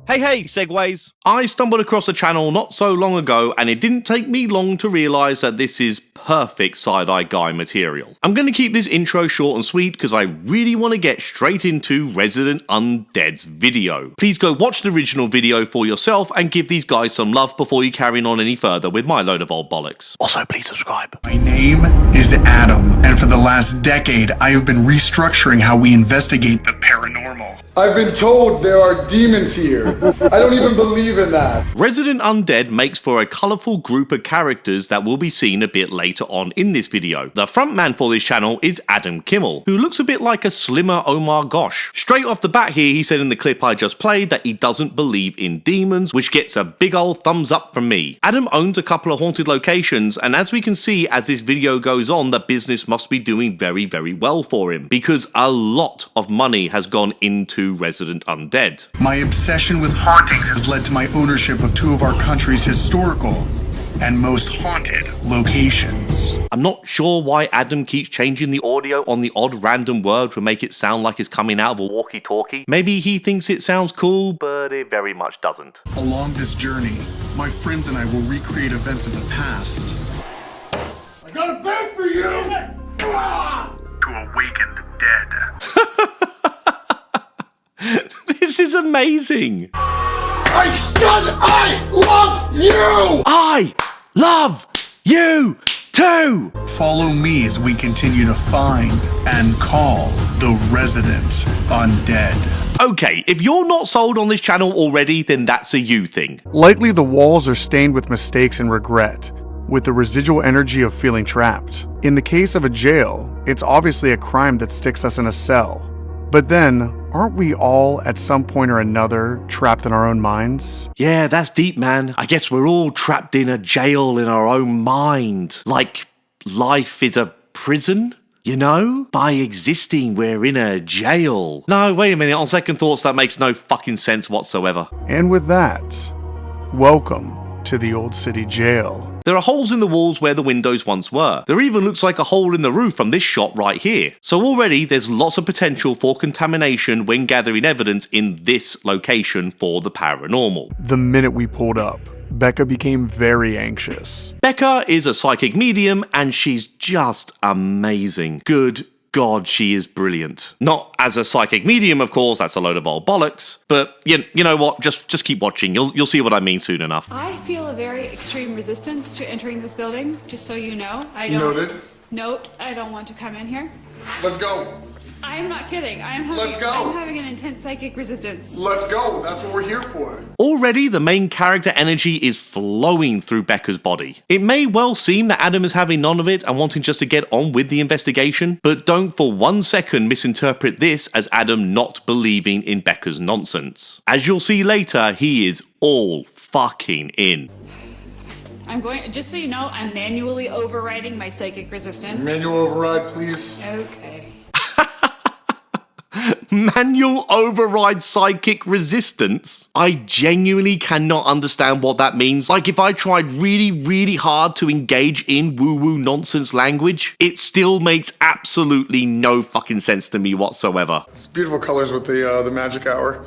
Hey, SEGways! I stumbled across a channel not so long ago and it didn't take me long to realise that this is perfect side-eye guy material. I'm going to keep this intro short and sweet because I really want to get straight into Resident Undead's video. Please go watch the original video for yourself and give these guys some love before you carry on any further with my load of old bollocks. Also, please subscribe. My name is Adam, and for the last decade I have been restructuring how we investigate the paranormal. I've been told there are demons here. I don't even believe in that. Resident Undead makes for a colourful group of characters that will be seen a bit later on in this video. The frontman for this channel is Adam Kimmel, who looks a bit like a slimmer Omar Gosh. Straight off the bat here, he said in the clip I just played that he doesn't believe in demons, which gets a big old thumbs up from me. Adam owns a couple of haunted locations, and as we can see as this video goes on, the business must be doing very, very well for him, because a lot of money has gone into Resident Undead. My obsession with hauntings has led to my ownership of two of our country's historical and most haunted locations. I'm not sure why Adam keeps changing the audio on the odd random word to make it sound like it's coming out of a walkie-talkie. Maybe he thinks it sounds cool, but it very much doesn't. Along this journey, my friends and I will recreate events of the past. I got a bed for you! To awaken the dead. This is amazing! I said I love you! I love you too! Follow me as we continue to find and call the Resident Undead. Okay, if you're not sold on this channel already, then that's a you thing. Likely the walls are stained with mistakes and regret, with the residual energy of feeling trapped. In the case of a jail, it's obviously a crime that sticks us in a cell. But then, aren't we all, at some point or another, trapped in our own minds? Yeah, that's deep, man. I guess we're all trapped in a jail in our own mind. Like, life is a prison? You know? By existing, we're in a jail. No, wait a minute, on second thoughts, that makes no fucking sense whatsoever. And with that, welcome to the Old City Jail. There are holes in the walls where the windows once were. There even looks like a hole in the roof from this shot right here. So already there's lots of potential for contamination when gathering evidence in this location for the paranormal. The minute we pulled up, Becca became very anxious. Becca is a psychic medium and she's just amazing. Good God, she is brilliant. Not as a psychic medium, of course, that's a load of old bollocks. But you know what? Just keep watching. You'll see what I mean soon enough. I feel a very extreme resistance to entering this building, just so you know. Noted. Note, I don't want to come in here. Let's go. I am not kidding. I'm having an intense psychic resistance. Let's go. That's what we're here for. Already, the main character energy is flowing through Becca's body. It may well seem that Adam is having none of it and wanting just to get on with the investigation, but don't for 1 second misinterpret this as Adam not believing in Becca's nonsense. As you'll see later, he is all fucking in. Just so you know, I'm manually overriding my psychic resistance. Manual override, please. Okay. Manual override psychic resistance? I genuinely cannot understand what that means. Like, if I tried really, really hard to engage in woo-woo nonsense language, it still makes absolutely no fucking sense to me whatsoever. It's beautiful colors with the magic hour.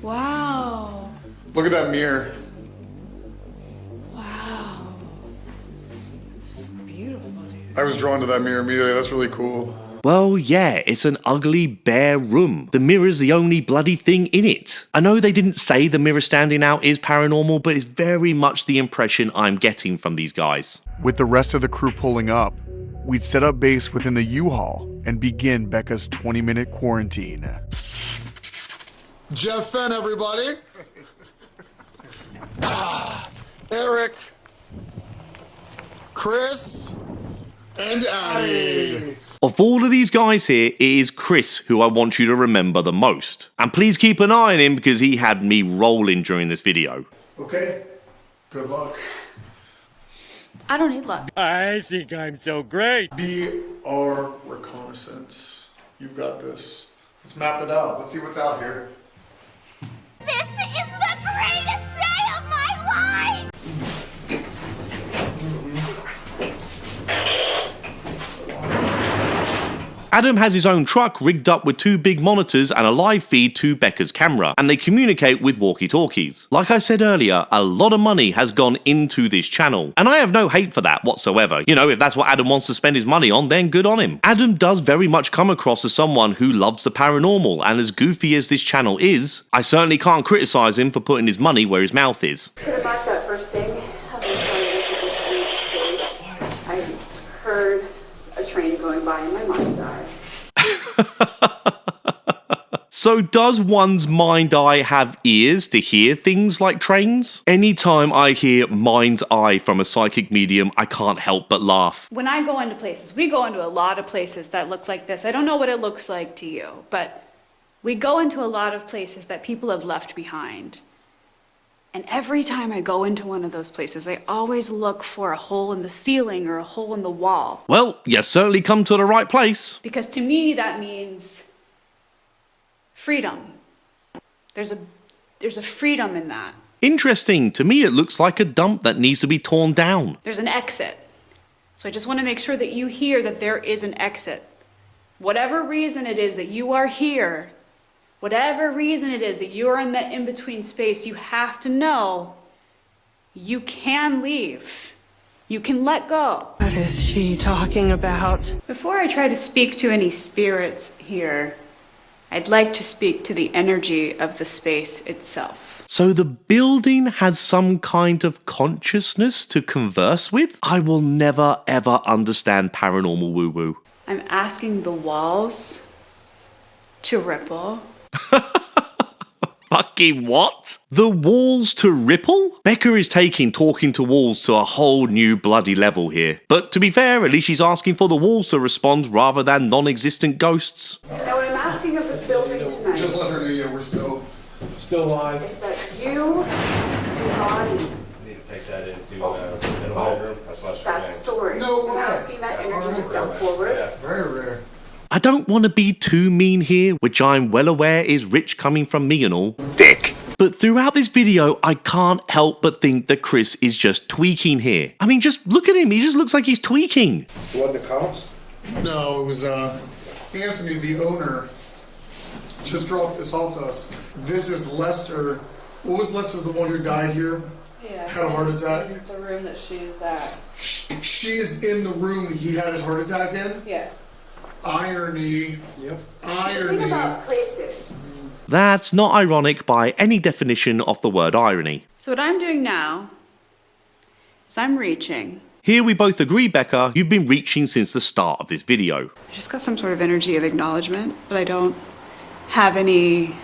Wow. Look at that mirror. Wow. That's beautiful, dude. I was drawn to that mirror immediately. That's really cool. Well, yeah, it's an ugly, bare room. The mirror's the only bloody thing in it. I know they didn't say the mirror standing out is paranormal, but it's very much the impression I'm getting from these guys. With the rest of the crew pulling up, we'd set up base within the U-Haul and begin Becca's 20-minute quarantine. Jeff Fenn, everybody. Eric. Chris. And Abby. Of all of these guys here, it is Chris who I want you to remember the most. And please keep an eye on him because he had me rolling during this video. Okay. Good luck. I don't need luck. I think I'm so great. Be our reconnaissance. You've got this. Let's map it out. Let's see what's out here. This is the greatest day of my life! Adam has his own truck rigged up with 2 big monitors and a live feed to Becca's camera, and they communicate with walkie-talkies. Like I said earlier, a lot of money has gone into this channel, and I have no hate for that whatsoever. You know, if that's what Adam wants to spend his money on, then good on him. Adam does very much come across as someone who loves the paranormal, and as goofy as this channel is, I certainly can't criticize him for putting his money where his mouth is. Could have backed that first thing. I started to just read the space. I heard a train going by in my mind's eye. So does one's mind eye have ears to hear things like trains? Anytime I hear mind's eye from a psychic medium, I can't help but laugh. When I go into places, we go into a lot of places that look like this. I don't know what it looks like to you, but we go into a lot of places that people have left behind. And every time I go into one of those places, I always look for a hole in the ceiling or a hole in the wall. Well, you certainly come to the right place. Because to me, that means freedom. There's a freedom in that. Interesting. To me, it looks like a dump that needs to be torn down. There's an exit. So I just want to make sure that you hear that there is an exit. Whatever reason it is that you are here, whatever reason it is that you're in that in-between space, you have to know you can leave. You can let go. What is she talking about? Before I try to speak to any spirits here, I'd like to speak to the energy of the space itself. So the building has some kind of consciousness to converse with? I will never ever understand paranormal woo-woo. I'm asking the walls to ripple. Fucking what? The walls to ripple? Becca is taking talking to walls to a whole new bloody level here. But to be fair, at least she's asking for the walls to respond rather than non-existent ghosts. Now what I'm asking of this building tonight Just let her know, yeah, we're still alive. is that you embody Need to take that into the middle bedroom. That's less that story. No I'm way. asking that energy to step forward. very rare. I don't want to be too mean here, which I'm well aware is rich coming from me and all. Dick. But throughout this video, I can't help but think that Chris is just tweaking here. I mean, just look at him. He just looks like he's tweaking. What the cops? No, it was Anthony, the owner, just dropped this off to us. This is Lester. What was Lester, the one who died here? Yeah. Had a heart attack? The room that she's at. She is in the room he had his heart attack in? Yeah. Irony. Yep. Irony. Think about places. That's not ironic by any definition of the word irony. So what I'm doing now is I'm reaching. Here we both agree, Becca, you've been reaching since the start of this video. I just got some sort of energy of acknowledgement, but I don't have any.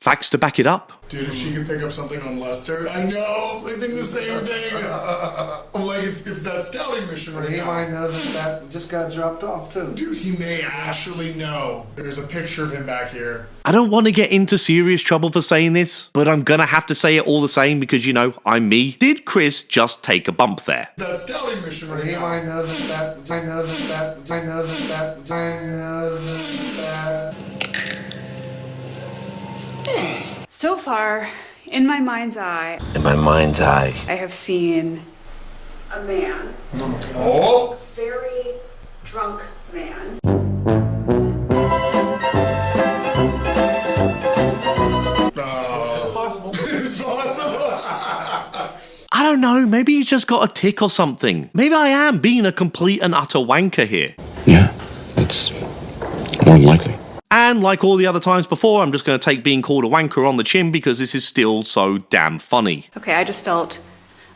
Facts to back it up? Dude, if she could pick up something on Lester, I know, they think the same thing. I'm like, it's that scouting mission right He now. might know that just got dropped off too. Dude, he may actually know. There's a picture of him back here. I don't want to get into serious trouble for saying this, but I'm gonna have to say it all the same because, you know, I'm me. Did Chris just take a bump there? That scouting mission right He now. might know that. So far, in my mind's eye, In my mind's eye. I have seen a man, Oh! very drunk man. It's possible. It's possible. I don't know, maybe he's just got a tick or something. Maybe I am being a complete and utter wanker here. Yeah, that's more than likely. And like all the other times before, I'm just going to take being called a wanker on the chin because this is still so damn funny. Okay, I just felt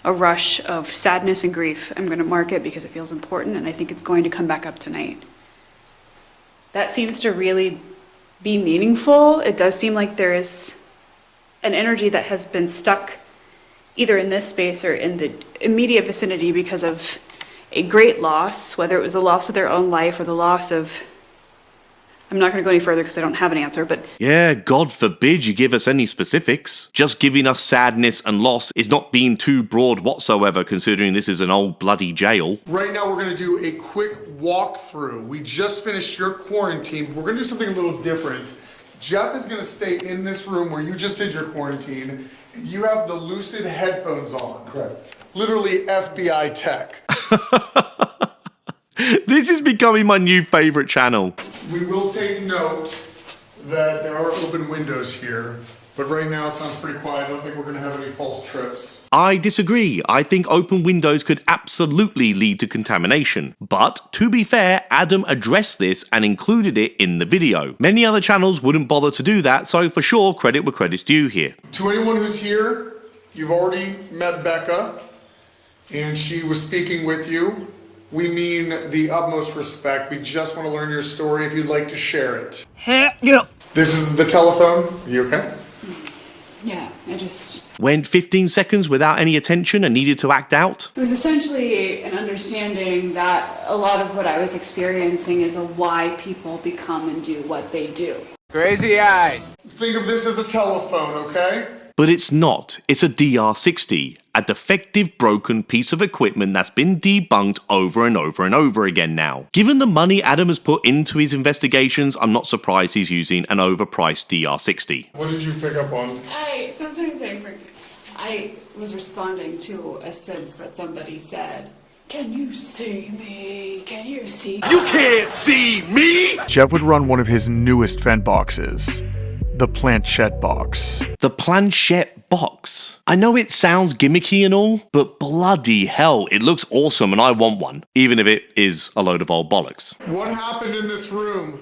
a rush of sadness and grief. I'm going to mark it because it feels important and I think it's going to come back up tonight. That seems to really be meaningful. It does seem like there is an energy that has been stuck either in this space or in the immediate vicinity because of a great loss, whether it was the loss of their own life or the loss of... I'm not going to go any further because I don't have an answer, but... Yeah, God forbid you give us any specifics. Just giving us sadness and loss is not being too broad whatsoever considering this is an old bloody jail. Right now we're gonna do a quick walkthrough. We just finished your quarantine. We're gonna do something a little different. Jeff is gonna stay in this room where you just did your quarantine. You have the Lucid headphones on. Correct. Literally FBI tech. This is becoming my new favorite channel. We will take note that there are open windows here, but right now it sounds pretty quiet. I don't think we're going to have any false trips. I disagree. I think open windows could absolutely lead to contamination. But, to be fair, Adam addressed this and included it in the video. Many other channels wouldn't bother to do that, so for sure, credit where credit's due here. To anyone who's here, you've already met Becca, and she was speaking with you. We mean the utmost respect. We just want to learn your story if you'd like to share it. This is the telephone. Are you okay? Yeah, I just... Went 15 seconds without any attention and needed to act out. It was essentially an understanding that a lot of what I was experiencing is a why people become and do what they do. Crazy eyes. Think of this as a telephone, okay? But it's not. It's a DR60, a defective, broken piece of equipment that's been debunked over and over and over again now. Given the money Adam has put into his investigations, I'm not surprised he's using an overpriced DR60. What did you pick up on? I was responding to a sense that somebody said, "Can you see me? Can you see me?" You can't see me! Jeff would run one of his newest vent boxes, the planchette box. The planchette box. I know it sounds gimmicky and all, but bloody hell, it looks awesome and I want one, even if it is a load of old bollocks. What happened in this room?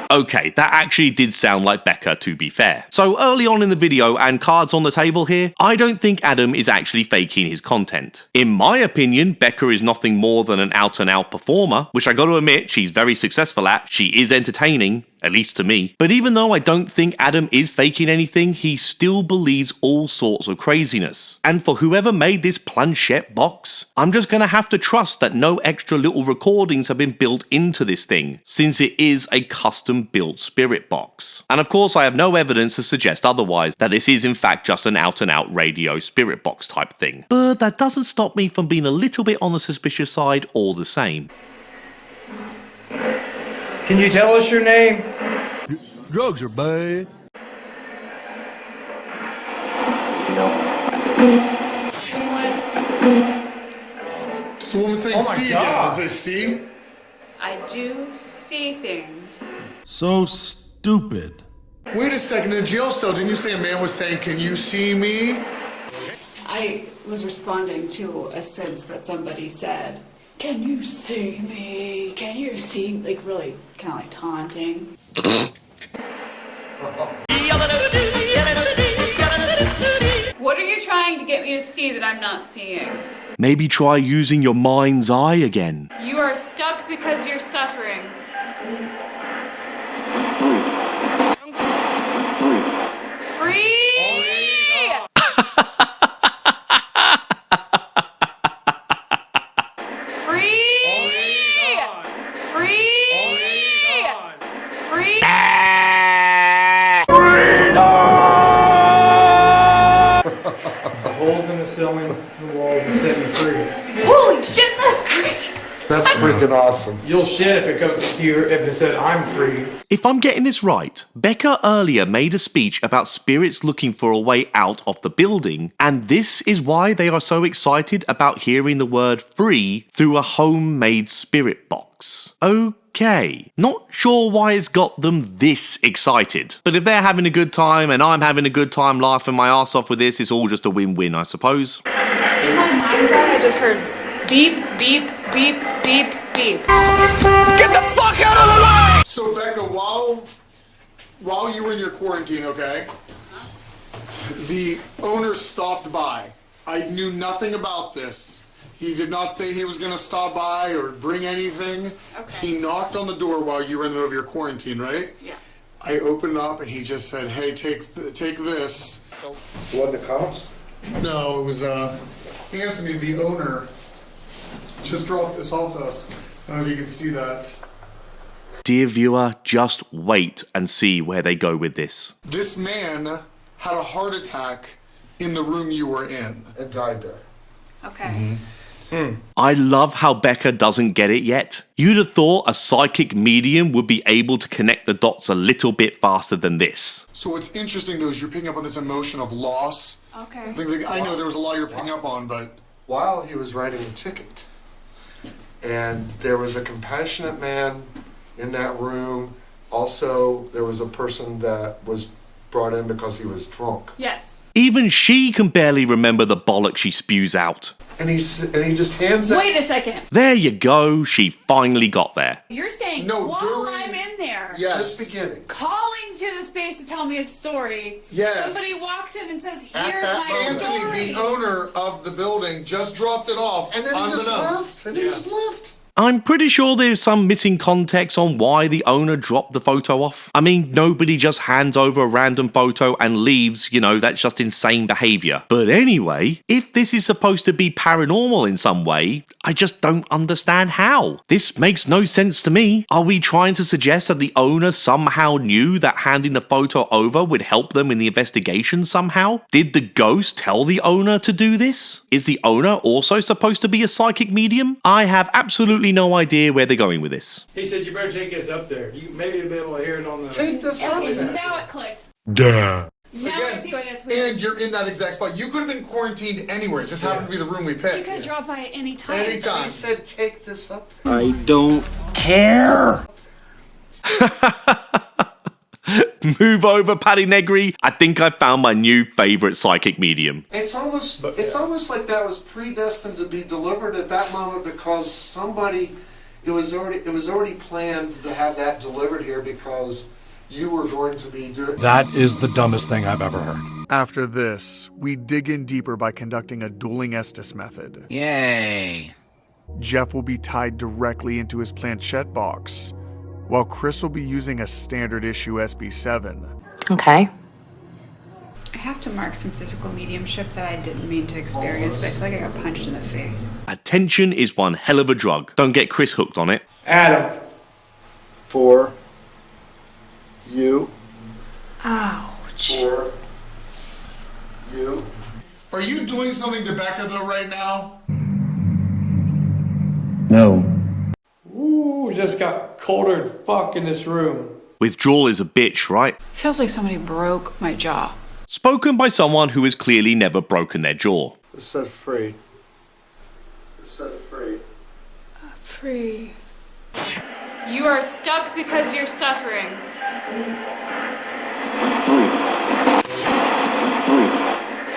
Okay, that actually did sound like Becca, to be fair. So early on in the video, and cards on the table here, I don't think Adam is actually faking his content. In my opinion, Becca is nothing more than an out-and-out performer, which I gotta admit she's very successful at. She is entertaining, at least to me. But even though I don't think Adam is faking anything, he still believes all sorts of craziness. And for whoever made this planchette box, I'm just gonna have to trust that no extra little recordings have been built into this thing, since it is a custom-built spirit box. And of course, I have no evidence to suggest otherwise, that this is in fact just an out-and-out radio spirit box type thing. But that doesn't stop me from being a little bit on the suspicious side all the same. Can you tell us your name? Drugs are bad. It's a woman saying see again. Does it see? I do see things. So stupid. Wait a second, in the jail cell, didn't you say a man was saying, "Can you see me?" I was responding to a sense that somebody said, "Can you see me? Can you see?" Like really kind of like taunting. What are you trying to get me to see that I'm not seeing? Maybe try using your mind's eye again. You are stuck because you're suffering. Free! Holes in the ceiling, the walls are set you free. Holy shit, that's great! That's freaking awesome. You'll shit if it goes to you if it said I'm free. If I'm getting this right, Becca earlier made a speech about spirits looking for a way out of the building, and this is why they are so excited about hearing the word free through a homemade spirit box. Okay, not sure why it's got them this excited, but if they're having a good time and I'm having a good time laughing my ass off with this, it's all just a win-win, I suppose. In my mind's eye, I just heard beep, beep, beep, beep, beep. Get the fuck out of the line! So Becca, while you were in your quarantine, okay, the owner stopped by. I knew nothing about this. He did not say he was going to stop by or bring anything. Okay. He knocked on the door while you were in the middle of your quarantine, right? Yeah. I opened up and he just said, "Hey, take this." What, the cops? No, it was Anthony, the owner, just dropped this off to us. I don't know if you can see that. Dear viewer, just wait and see where they go with this. This man had a heart attack in the room you were in. And died there. Okay. I love how Becca doesn't get it yet. You'd have thought a psychic medium would be able to connect the dots a little bit faster than this. So what's interesting though is you're picking up on this emotion of loss. Okay. Things like, I know there was a lot you're picking up on, but While he was writing a ticket, and there was a compassionate man in that room. Also, there was a person that was brought in because he was drunk. Yes. Even she can barely remember the bollock she spews out. And he just hands out. Wait a second. There you go, she finally got there. You're saying No, while during- I'm in there, yes. Just beginning. calling to the space to tell me its story, Yes. somebody walks in and says, At here's that my moment. story. Anthony, the owner of the building, just dropped it off And then he just unbeknownst. left. And he just left. I'm pretty sure there's some missing context on why the owner dropped the photo off. I mean, nobody just hands over a random photo and leaves, that's just insane behavior. But anyway, if this is supposed to be paranormal in some way, I just don't understand how. This makes no sense to me. Are we trying to suggest that the owner somehow knew that handing the photo over would help them in the investigation somehow? Did the ghost tell the owner to do this? Is the owner also supposed to be a psychic medium? I have absolutely no idea where they're going with this. He said, you better take this up there. Maybe you'll be able to hear it on the... Take this up Okay, there. now it clicked. Duh. Now I Again, see why that's weird. And you're in that exact spot. You could have been quarantined anywhere. It just happened to be the room we You could picked. have dropped by at any time. Anytime. He said, take this up there. I don't care. Move over, Paddy Negri. I think I found my new favourite psychic medium. It's almost like that was predestined to be delivered at that moment because somebody, it was already planned to have that delivered here because you were going to be doing. That is the dumbest thing I've ever heard. After this, we dig in deeper by conducting a dueling Estes method. Yay. Jeff will be tied directly into his planchette box, while Chris will be using a standard issue SB7. Okay. I have to mark some physical mediumship that I didn't mean to experience, but I feel like I got punched in the face. Attention is one hell of a drug. Don't get Chris hooked on it. Adam. For you. Ouch. For you. Are you doing something to Becca though right now? No. Ooh, just got colder than fuck in this room. Withdrawal is a bitch, right? Feels like somebody broke my jaw. Spoken by someone who has clearly never broken their jaw. It said free. It said free. Free. You are stuck because you're suffering.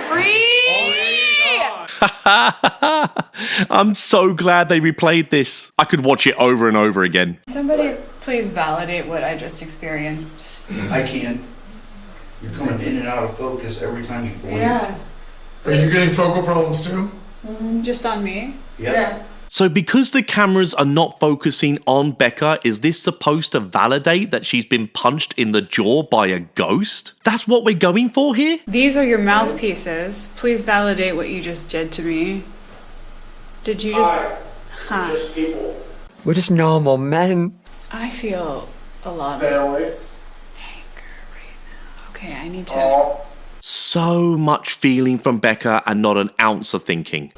Free! I'm so glad they replayed this. I could watch it over and over again. Somebody please validate what I just experienced. I can't. You're coming in and out of focus every time you blink. Yeah. Are you getting focal problems too? Just on me? Yep. Yeah. So because the cameras are not focusing on Becca, is this supposed to validate that she's been punched in the jaw by a ghost? That's what we're going for here? These are your mouthpieces. Please validate what you just did to me. Did you just... Huh. Just people. We're just normal men. I feel a lot of Family. anger right now. Okay, I need to... All. So much feeling from Becca and not an ounce of thinking.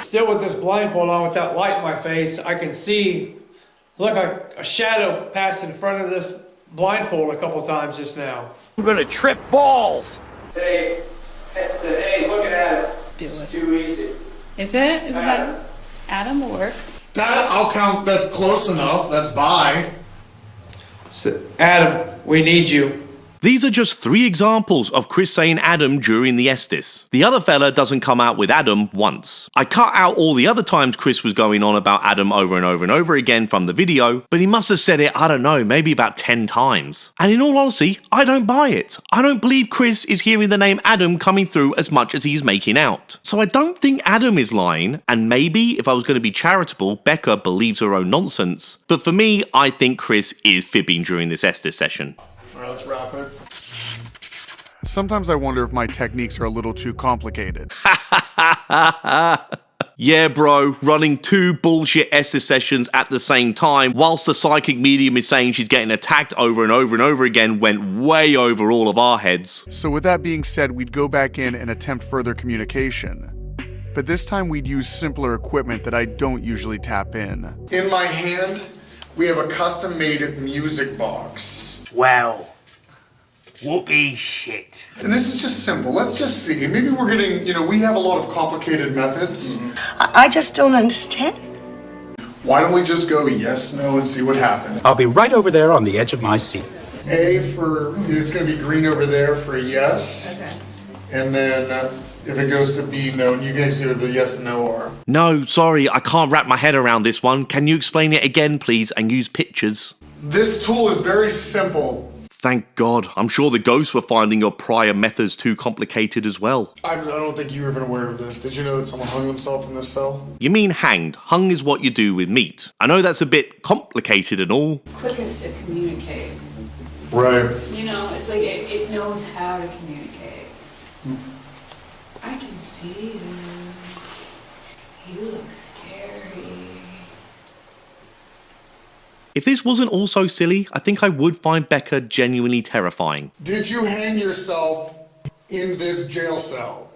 Still with this blindfold on with that light in my face, I can see, look, a shadow passed in front of this blindfold a couple times just now. I'm gonna trip balls. Hey, looking at it. Do It's it. too easy. Is it? Is that... Adam will work. That I'll count. That's close enough. That's by. Adam, we need you. These are just 3 examples of Chris saying Adam during the Estes. The other fella doesn't come out with Adam once. I cut out all the other times Chris was going on about Adam over and over and over again from the video, but he must have said it, I don't know, maybe about 10 times. And in all honesty, I don't buy it. I don't believe Chris is hearing the name Adam coming through as much as he's making out. So I don't think Adam is lying, and maybe if I was going to be charitable, Becca believes her own nonsense. But for me, I think Chris is fibbing during this Estes session. All right, let's wrap it. Sometimes I wonder if my techniques are a little too complicated. Yeah, bro, running 2 bullshit Estes sessions at the same time whilst the psychic medium is saying she's getting attacked over and over and over again went way over all of our heads. So with that being said, we'd go back in and attempt further communication. But this time we'd use simpler equipment that I don't usually tap in. In my hand, we have a custom-made music box. Wow. Whoopee shit. And this is just simple. Let's just see. Maybe we're getting, we have a lot of complicated methods. I just don't understand. Why don't we just go yes, no, and see what happens? I'll be right over there on the edge of my seat. A for, it's going to be green over there for yes. Okay. And then if it goes to B, no, and you guys do the yes and no are. No, sorry, I can't wrap my head around this one. Can you explain it again, please, and use pictures? This tool is very simple. Thank God. I'm sure the ghosts were finding your prior methods too complicated as well. I don't think you were even aware of this. Did you know that someone hung himself in this cell? You mean hanged. Hung is what you do with meat. I know that's a bit complicated and all. Quickest to communicate. Right. It's like it knows how to communicate. I can see you. You look scary. If this wasn't all so silly, I think I would find Becca genuinely terrifying. Did you hang yourself in this jail cell?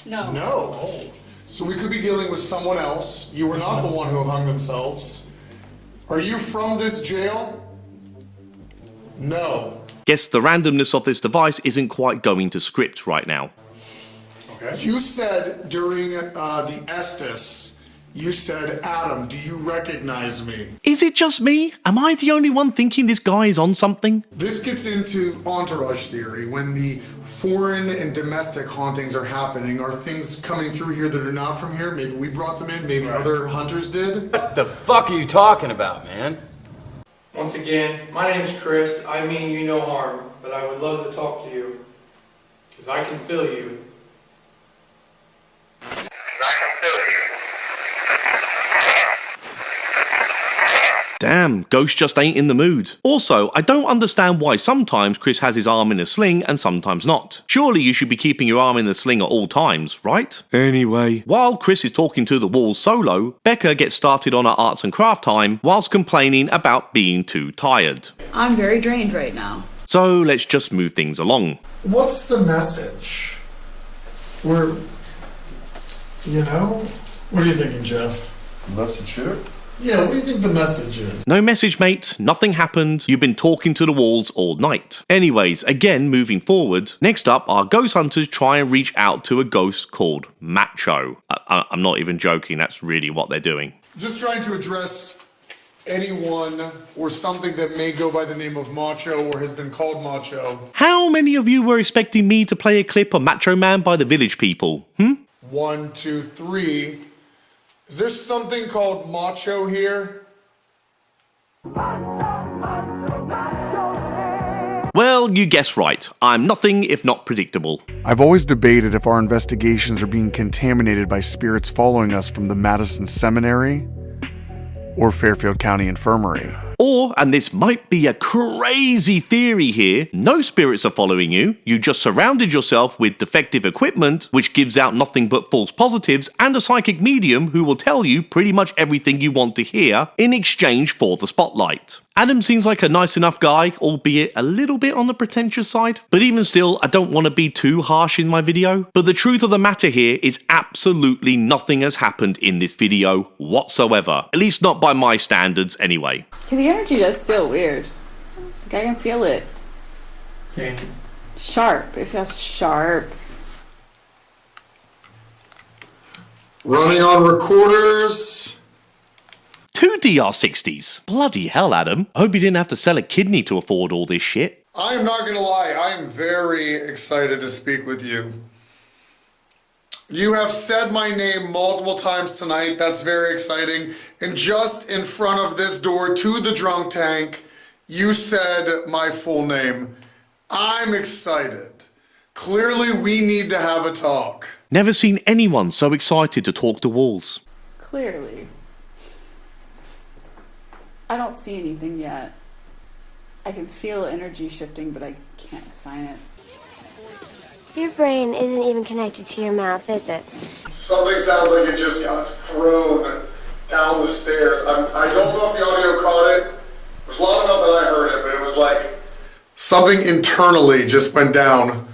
No. No. So we could be dealing with someone else. You were not the one who hung themselves. Are you from this jail? No. Guess the randomness of this device isn't quite going to script right now. Okay. You said during the Estes, you said, Adam, do you recognize me? Is it just me? Am I the only one thinking this guy is on something? This gets into entourage theory. When the foreign and domestic hauntings are happening, are things coming through here that are not from here? Maybe we brought them in, maybe other hunters did? What the fuck are you talking about, man? Once again, my name's Chris. I mean you no harm, but I would love to talk to you. Because I can feel you. Damn, Ghost just ain't in the mood. Also, I don't understand why sometimes Chris has his arm in a sling and sometimes not. Surely you should be keeping your arm in the sling at all times, right? Anyway, while Chris is talking to the walls solo, Becca gets started on her arts and craft time whilst complaining about being too tired. I'm very drained right now. So let's just move things along. What's the message? What are you thinking, Jeff? Message here? Yeah, what do you think the message is? No message, mate. Nothing happened. You've been talking to the walls all night. Anyways, again, moving forward. Next up, our ghost hunters try and reach out to a ghost called Macho. I'm not even joking. That's really what they're doing. Just trying to address anyone or something that may go by the name of Macho or has been called Macho. How many of you were expecting me to play a clip of Macho Man by the Village People? 1, 2, 3. Is there something called Macho here? Well, you guessed right. I'm nothing if not predictable. I've always debated if our investigations are being contaminated by spirits following us from the Madison Seminary or Fairfield County Infirmary. Or, and this might be a crazy theory here, no spirits are following you, you just surrounded yourself with defective equipment, which gives out nothing but false positives, and a psychic medium who will tell you pretty much everything you want to hear in exchange for the spotlight. Adam seems like a nice enough guy, albeit a little bit on the pretentious side. But even still, I don't want to be too harsh in my video. But the truth of the matter here is absolutely nothing has happened in this video whatsoever. At least not by my standards anyway. The energy does feel weird. Like I can feel it. Okay. Sharp. It feels sharp. Running on recorders. 2 DR60s. Bloody hell, Adam. I hope you didn't have to sell a kidney to afford all this shit. I am not gonna lie, I am very excited to speak with you. You have said my name multiple times tonight, that's very exciting. And just in front of this door to the drunk tank, you said my full name. I'm excited. Clearly we need to have a talk. Never seen anyone so excited to talk to walls. Clearly. I don't see anything yet. I can feel energy shifting, but I can't assign it. Your brain isn't even connected to your mouth, is it? Something sounds like it just got thrown down the stairs. I don't know if the audio caught it. It was loud enough that I heard it, but it was like something internally just went down.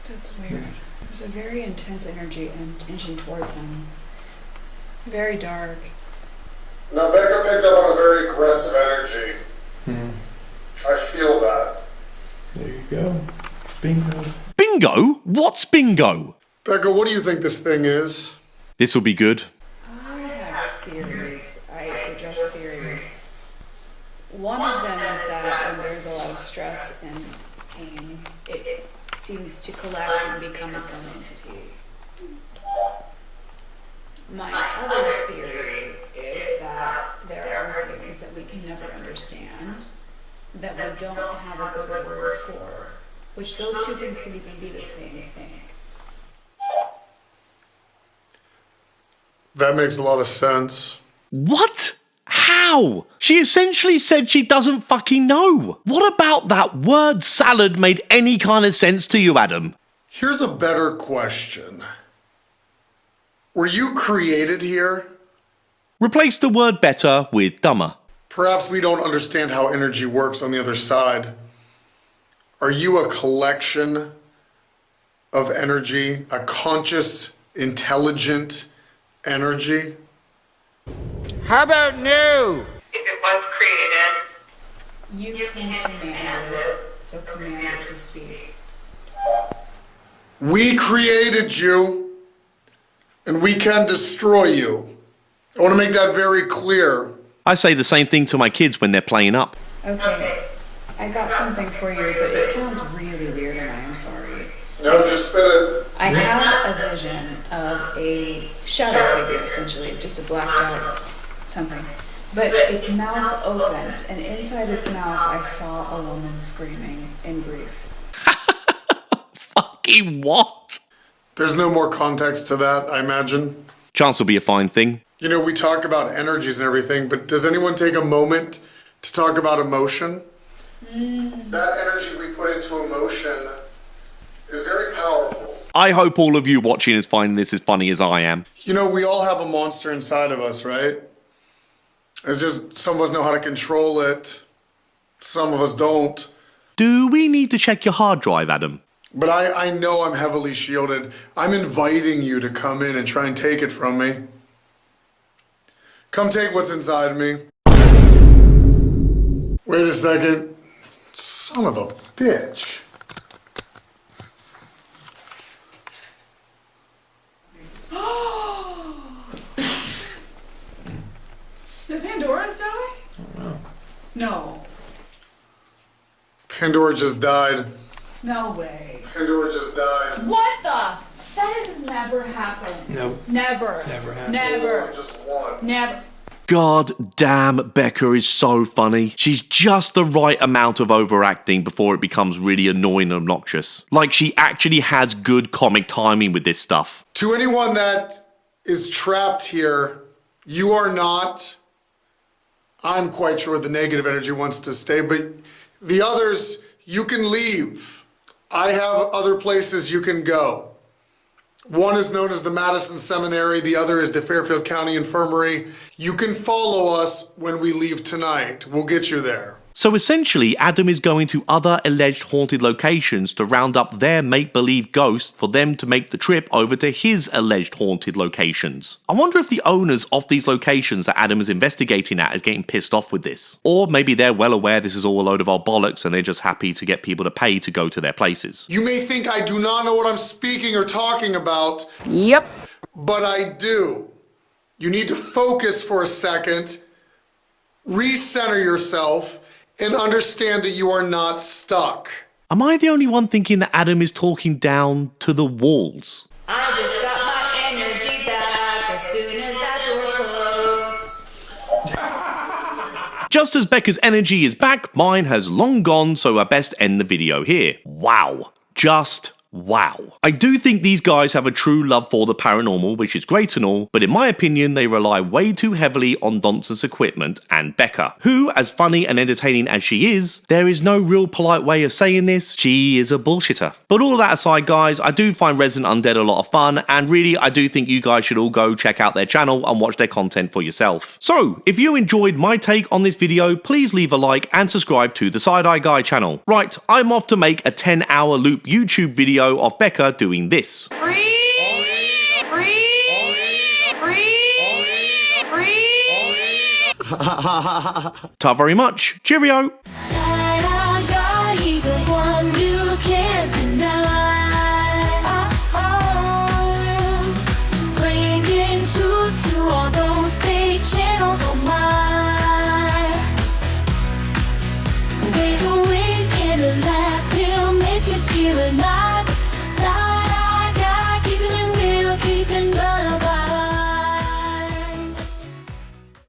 That's weird. There's a very intense energy inching towards him. Very dark. Now Becca picked up on a very aggressive energy. I feel that. There you go. Bingo. Bingo? What's bingo? Becca, what do you think this thing is? This will be good. I have theories. I address theories. One of them is that when there's a lot of stress and pain, it seems to collect and become its own entity. My other theory is that there are things that we can never understand, that we don't have a good word for, which those two things can even be the same thing. That makes a lot of sense. What? How? She essentially said she doesn't fucking know. What about that word salad made any kind of sense to you, Adam? Here's a better question. Were you created here? Replace the word better with dumber. Perhaps we don't understand how energy works on the other side. Are you a collection of energy, a conscious, intelligent energy? How about new? If it was created, You can command it, so command it to speak. We created you, and we can destroy you. I want to make that very clear. I say the same thing to my kids when they're playing up. Okay, I got something for you, but it sounds really weird and I am sorry. No, just spit it. I have a vision of a shadow figure, essentially, just a blacked out something. But its mouth opened, and inside its mouth I saw a woman screaming in grief. Fucking what? There's no more context to that, I imagine. Chance will be a fine thing. You know, we talk about energies and everything, but does anyone take a moment to talk about emotion? That energy we put into emotion is very powerful. I hope all of you watching is finding this as funny as I am. You know, we all have a monster inside of us, right? It's just some of us know how to control it. Some of us don't. Do we need to check your hard drive, Adam? But I know I'm heavily shielded. I'm inviting you to come in and try and take it from me. Come take what's inside me. Wait a second. Son of a bitch. Did Pandora's die? No. Pandora just died. No way. Pandora just died. What the? That has never happened. No. Never. Never happened. Never. Just one. Never. God damn, Becca is so funny. She's just the right amount of overacting before it becomes really annoying and obnoxious. Like she actually has good comic timing with this stuff. To anyone that is trapped here, you are not. I'm quite sure the negative energy wants to stay, but the others, you can leave. I have other places you can go. One is known as the Madison Seminary, the other is the Fairfield County Infirmary. You can follow us when we leave tonight. We'll get you there. So essentially, Adam is going to other alleged haunted locations to round up their make-believe ghosts for them to make the trip over to his alleged haunted locations. I wonder if the owners of these locations that Adam is investigating at is getting pissed off with this. Or maybe they're well aware this is all a load of old bollocks and they're just happy to get people to pay to go to their places. You may think I do not know what I'm speaking or talking about. Yep. But I do. You need to focus for a second, recenter yourself, and understand that you are not stuck. Am I the only one thinking that Adam is talking down to the walls? I just got my energy back as soon as that door closed. Just as Becca's energy is back, mine has long gone, so I best end the video here. Wow. Just Wow. I do think these guys have a true love for the paranormal, which is great and all, but in my opinion, they rely way too heavily on Donson's equipment and Becca, who, as funny and entertaining as she is, there is no real polite way of saying this, she is a bullshitter. But all of that aside, guys, I do find Resident Undead a lot of fun, and really, I do think you guys should all go check out their channel and watch their content for yourself. So, if you enjoyed my take on this video, please leave a like and subscribe to the Side Eye Guy channel. Right, I'm off to make a 10-hour loop YouTube video of Becca doing this. Ta very much. Cheerio.